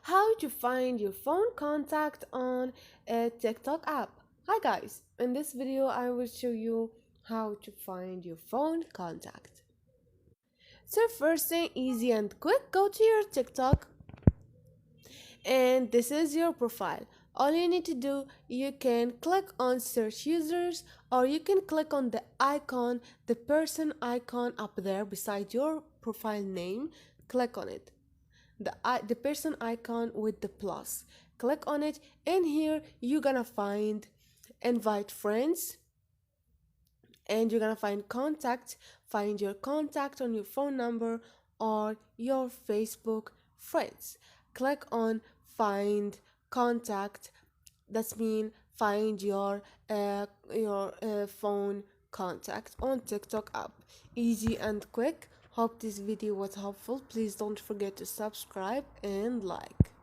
How to find your phone contact on a TikTok app. Hi guys, in this video I will show you how to find your phone contact. So first thing, easy and quick, go to your TikTok and this is your profile. All you need to do, you can click on search users, or you can click on the icon, the person icon up there beside your profile name. Click on it, the person icon with the plus. Click on it, and here you're gonna find invite friends, and you're gonna find contact. Find your contact on your phone number or your Facebook friends. Click on find contact. That's mean find your phone contact on TikTok app. Easy and quick. Hope this video was helpful. Please don't forget to subscribe and like.